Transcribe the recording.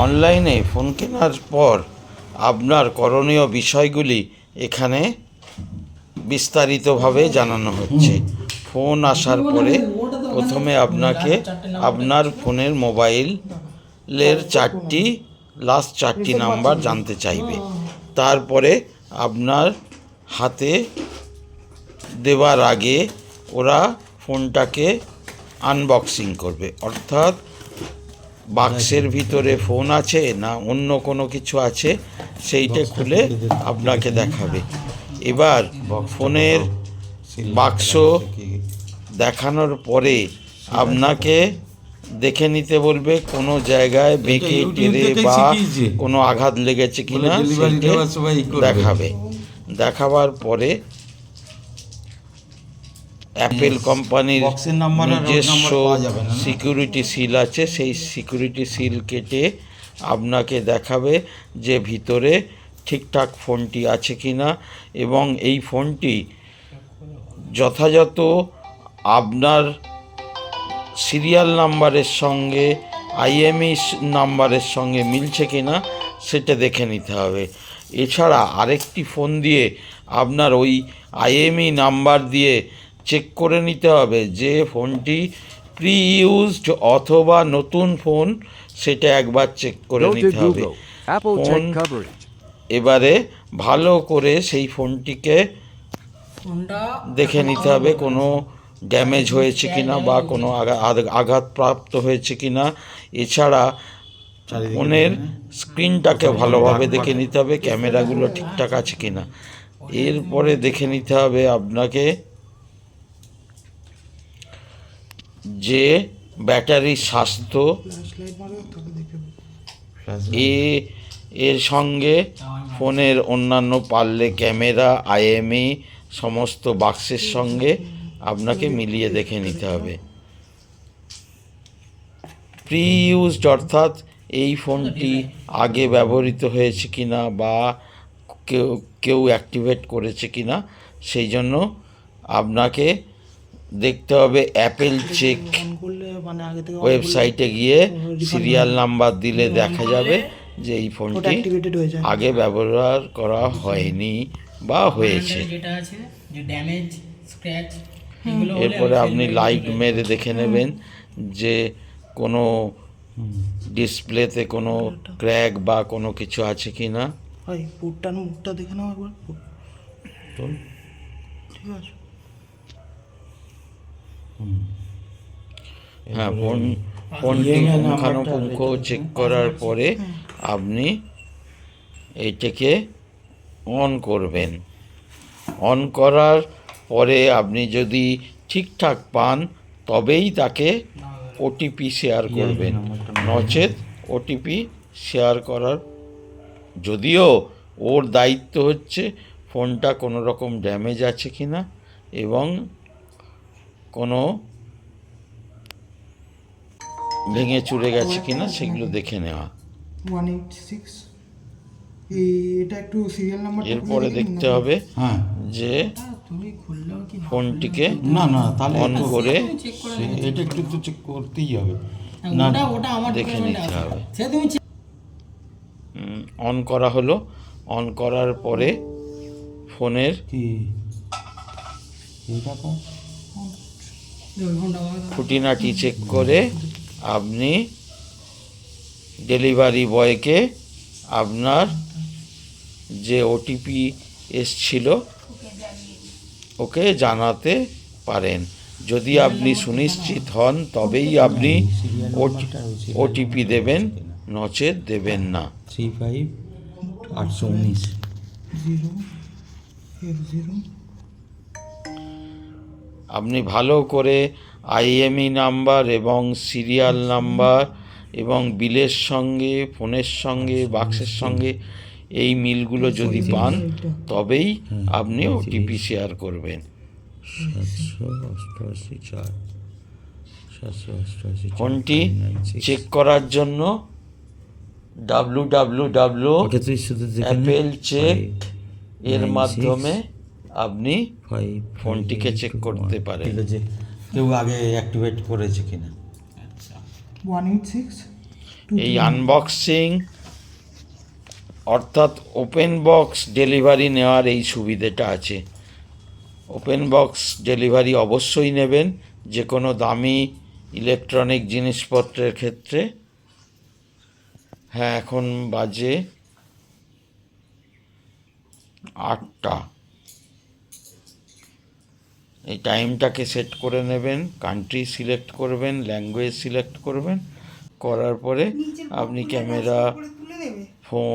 অনলাইনে ফোন কেনার পর আপনার করণীয় বিষয়গুলি এখানে বিস্তারিতভাবে জানানো হচ্ছে। ফোন আসার পরে প্রথমে আপনাকে আপনার ফোনের মোবাইলের লাস্ট চারটি নাম্বার জানতে চাইবে। তারপরে আপনার হাতে দেওয়ার আগে ওরা ফোনটাকে আনবক্সিং করবে, অর্থাৎ বাক্সের ভিতরে ফোন আছে না অন্য কোনো কিছু আছে সেইটা খুলে আপনাকে দেখাবে। এবার ফোনের বাক্স দেখানোর পরে আপনাকে দেখে নিতে বলবে কোনো জায়গায় বেঁকে টেরে বা কোনো আঘাত লেগেছে কিনা সেইটা দেখাবে। দেখাবার পরে অ্যাপেল কোম্পানির নিজস্ব সিকিউরিটি সিল আছে, সেই সিকিউরিটি সিল কেটে আপনাকে দেখাবে যে ভিতরে ঠিকঠাক ফোনটি আছে কিনা, এবং এই ফোনটি যথাযথ আপনার সিরিয়াল নাম্বারের সঙ্গে আইএমই নাম্বারের সঙ্গে মিলছে কিনা সেটা দেখে নিতে হবে। এছাড়া আরেকটি ফোন দিয়ে আপনার ওই আইএমই নাম্বার দিয়ে চেক করে নিতে হবে যে ফোনটি প্রি ইউজড অথবা নতুন ফোন, সেটা একবার চেক করে নিতে হবে। ফোন এবারে ভালো করে সেই ফোনটিকে দেখে নিতে হবে কোনো ড্যামেজ হয়েছে কিনা বা কোনো আঘাতপ্রাপ্ত হয়েছে কিনা। এছাড়া ফোনের স্ক্রিনটাকে ভালোভাবে দেখে নিতে হবে ক্যামেরাগুলো ঠিকঠাক আছে কিনা। এরপরে দেখে নিতে হবে আপনাকে যে ব্যাটারির স্বাস্থ্য, এর সঙ্গে ফোনের অন্যান্য পারলে ক্যামেরা, আইএমই সমস্ত বাক্সের সঙ্গে আপনাকে মিলিয়ে দেখে নিতে হবে। প্রি ইউজড অর্থাৎ এই ফোনটি আগে ব্যবহৃত হয়েছে কিনা বা কেউ অ্যাক্টিভেট করেছে কিনা সেই জন্য আপনাকে দেখতে হবে। অ্যাপেল চেক ওয়েবসাইটে গিয়ে সিরিয়াল নাম্বার দিলে দেখা যাবে যে এই ফোনটি আগে ব্যবহার করা হয়নি বা হয়েছে। এরপরে আপনি লাইট মেরে দেখে নেবেন যে কোনো ডিসপ্লেতে কোনো ক্র্যাক বা কোনো কিছু আছে কি না। মুখটা দেখে নাও একবার। ঠিক আছে। হ্যাঁ, ফোনটি পুঙ্খানুপুঙ্খ চেক করার পরে আপনি এইটাকে অন করবেন। অন করার পরে আপনি যদি ঠিকঠাক পান তবেই তাকে ওটিপি শেয়ার করবেন, নচেত ওটিপি শেয়ার করার, যদিও ওর দায়িত্ব হচ্ছে ফোনটা কোনো রকম ড্যামেজ আছে কি না এবং কোনো ভেঙে চুরে গেছে কিনা সেগুলো দেখে নেওয়া। 186 এটা একটু সিরিয়াল নাম্বার। এরপরে দেখতে হবে যে ফোনটিকে অন করে এটা একটু তো চেক করতেই হবে, না দেখে নিতে হবে। অন করা হলো। অন করার পরে ফোনের খুঁটিনাটি চেক করে আপনি ডেলিভারি বয়কে আপনার যে ওটিপি এসছিল ওকে জানাতে পারেন। যদি আপনি সুনিশ্চিত হন তবেই আপনি ওটিপি দেবেন, নচেত দেবেন না। 35819 আপনি ভালো করে আইএমই নাম্বার এবং সিরিয়াল নাম্বার এবং বিলের সঙ্গে, ফোনের সঙ্গে, বাক্সের সঙ্গে এই মিলগুলো যদি পান তবেই আপনি ওটিপি শেয়ার করবেন। ফোনটি চেক করার জন্য www.applecheck এর মাধ্যমে আপনি ফোনটিকে চেক করতে পারেন কেউ আগে অ্যাক্টিভেট করেছে কিনা। 186 এই আনবক্সিং অর্থাৎ ওপেন বক্স ডেলিভারি নেওয়ার এই সুবিধেটা আছে। ওপেন বক্স ডেলিভারি অবশ্যই নেবেন যে কোনো দামি ইলেকট্রনিক জিনিসপত্রের ক্ষেত্রে। হ্যাঁ, এখন বাজে 8টা। এই টাইমটাকে সেট করে নেবেন, কান্ট্রি সিলেক্ট করবেন, ল্যাঙ্গুয়েজ সিলেক্ট করবেন, করার পরে আপনি ক্যামেরা, ফোন